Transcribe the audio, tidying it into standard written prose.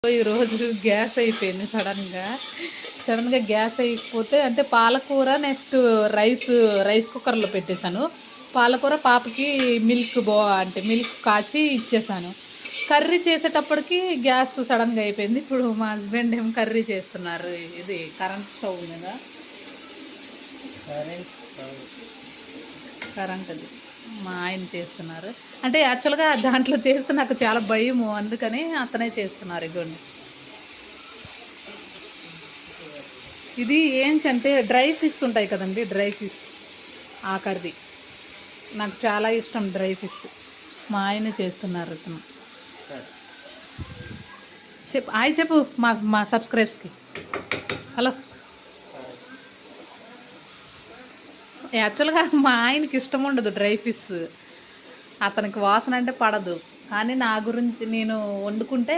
ఈరోజు గ్యాస్ అయిపోయింది సడన్గా గ్యాస్ అయిపోతే అంటే పాలకూర నెక్స్ట్ రైస్ కుక్కర్లో పెట్టేశాను. పాలకూర పాపకి మిల్క్ కాచి ఇచ్చేసాను. కర్రీ చేసేటప్పటికి గ్యాస్ సడన్గా అయిపోయింది. ఇప్పుడు మా హస్బెండ్ ఏమో కర్రీ చేస్తున్నారు. ఇది కరెంట్ స్టవ్ మీద, కరెంట్ది మా ఆయన చేస్తున్నారు. అంటే యాక్చువల్గా దాంట్లో చేస్తే నాకు చాలా భయము, అందుకని అతనే చేస్తున్నారు. ఇదిగోండి, ఇది ఏంటంటే డ్రై ఫిష్ ఉంటాయి కదండి, డ్రై ఫిష్ ఆ కర్రీ నాకు చాలా ఇష్టం. డ్రై ఫిష్ మా ఆయన చేస్తున్నారు. ఇతను చెప్పు మా సబ్స్క్రైబ్స్కి. హలో. యాక్చువల్గా మా ఆయనకి ఇష్టం ఉండదు డ్రై ఫిష్, అతనికి వాసన అంటే పడదు. కానీ నా గురించి నేను వండుకుంటే